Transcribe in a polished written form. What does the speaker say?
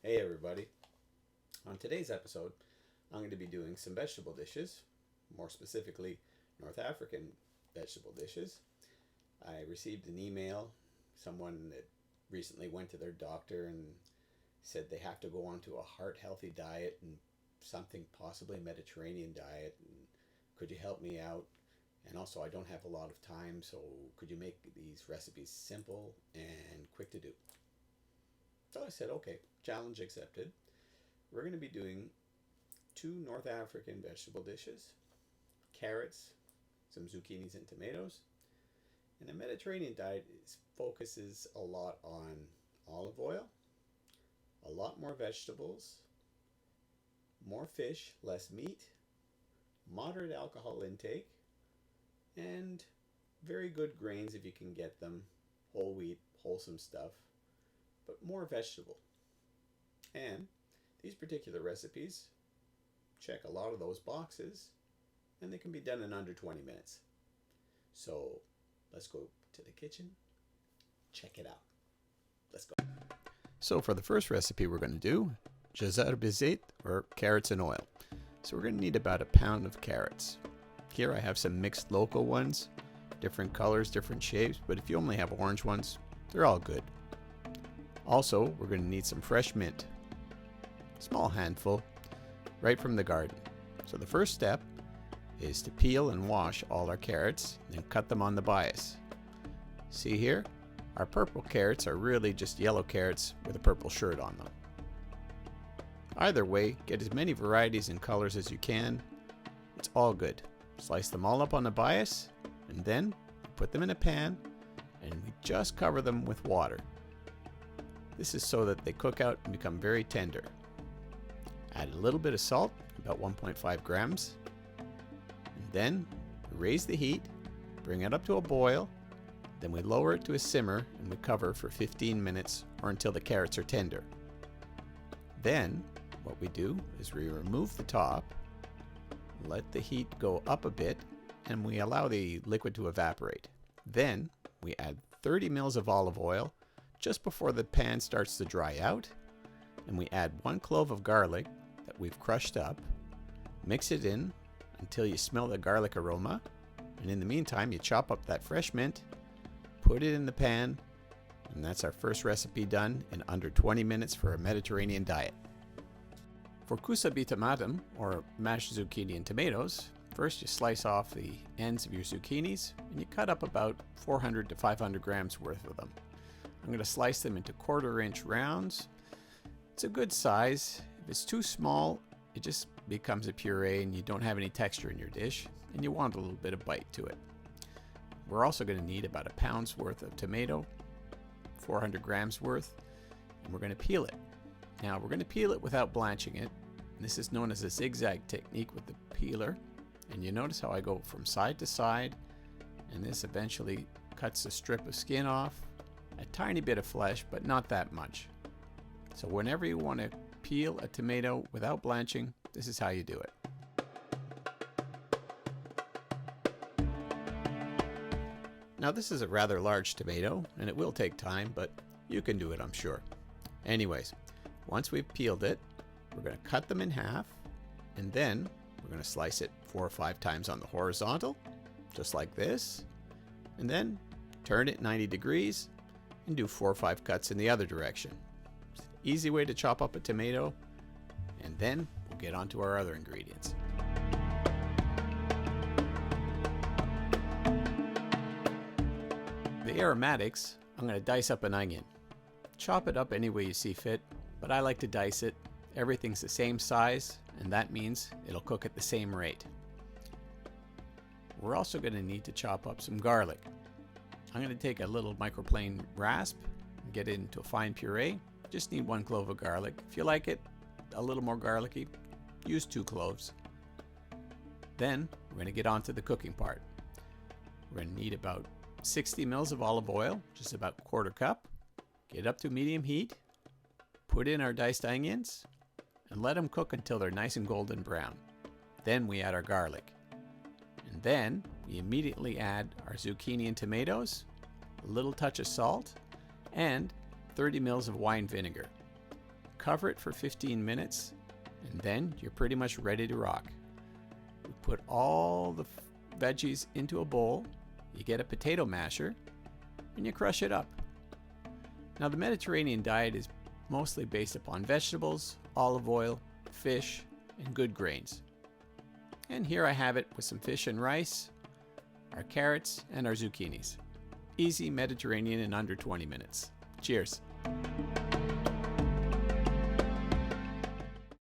Hey everybody. On today's episode, I'm going to be doing some vegetable dishes, more specifically North African vegetable dishes. I received an email, someone that recently went to their doctor and said they have to go onto a heart healthy diet and something possibly Mediterranean diet. And could you help me out? And also, I don't have a lot of time, so could you make these recipes simple and quick to do? So I said, okay, challenge accepted. We're going to be doing two North African vegetable dishes: carrots, some zucchinis, and tomatoes. And the Mediterranean diet focuses a lot on olive oil, a lot more vegetables, more fish, less meat, moderate alcohol intake, and very good grains if you can get them, whole wheat, wholesome stuff, but more vegetable. And these particular recipes check a lot of those boxes, and they can be done in under 20 minutes. So let's go to the kitchen, check it out. Let's go. So for the first recipe we're going to do, jazar bizet, or carrots and oil. So we're going to need about a pound of carrots. Here I have some mixed local ones, different colors, different shapes, but if you only have orange ones, they're all good. Also, we're going to need some fresh mint, small handful, right from the garden. So the first step is to peel and wash all our carrots and cut them on the bias. See here? Our purple carrots are really just yellow carrots with a purple shirt on them. Either way, get as many varieties and colors as you can. It's all good. Slice them all up on the bias, and then put them in a pan, and we just cover them with water. This is so that they cook out and become very tender. Add a little bit of salt, about 1.5 grams, and then raise the heat, bring it up to a boil, then we lower it to a simmer and we cover for 15 minutes or until the carrots are tender. Then what we do is we remove the top, let the heat go up a bit, and we allow the liquid to evaporate. Then we add 30 mils of olive oil just before the pan starts to dry out, and we add 1 clove of garlic that we've crushed up. Mix it in until you smell the garlic aroma, and in the meantime you chop up that fresh mint, put it in the pan, and that's our first recipe done in under 20 minutes for a Mediterranean diet. For kusa bitamatum, or mashed zucchini and tomatoes, first you slice off the ends of your zucchinis and you cut up about 400 to 500 grams worth of them. I'm going to slice them into 1/4 inch rounds. It's a good size. If it's too small, it just becomes a puree and you don't have any texture in your dish, and you want a little bit of bite to it. We're also going to need about a pound's worth of tomato, 400 grams worth, and we're going to peel it. Now we're going to peel it without blanching it. This is known as a zigzag technique with the peeler, and you notice how I go from side to side, and this eventually cuts a strip of skin off, a tiny bit of flesh, but not that much. So whenever you want to peel a tomato without blanching, this is how you do it. Now this is a rather large tomato, and it will take time, but you can do it, I'm sure. Anyways, once we've peeled it, we're going to cut them in half, and then we're going to slice it 4 or 5 times on the horizontal, just like this, and then turn it 90 degrees and do 4 or 5 cuts in the other direction. It's an easy way to chop up a tomato, and then we'll get on to our other ingredients. The aromatics, I'm going to dice up an onion. Chop it up any way you see fit, but I like to dice it. Everything's the same size, and that means it'll cook at the same rate. We're also going to need to chop up some garlic. I'm going to take a little microplane rasp and get it into a fine puree. Just need 1 clove of garlic. If you like it a little more garlicky, use 2 cloves. Then we're going to get on to the cooking part. We're going to need about 60 mils of olive oil, just about 1/4 cup. Get up to medium heat, put in our diced onions, and let them cook until they're nice and golden brown. Then we add our garlic. And then we immediately add our zucchini and tomatoes, a little touch of salt, and 30 mils of wine vinegar. cover it for 15 minutes, and then you're pretty much ready to rock. We put all the veggies into a bowl, you get a potato masher, and you crush it up. Now, the Mediterranean diet is mostly based upon vegetables, olive oil, fish, and good grains. And here I have it with some fish and rice, our carrots, and our zucchinis. Easy Mediterranean in under 20 minutes. Cheers.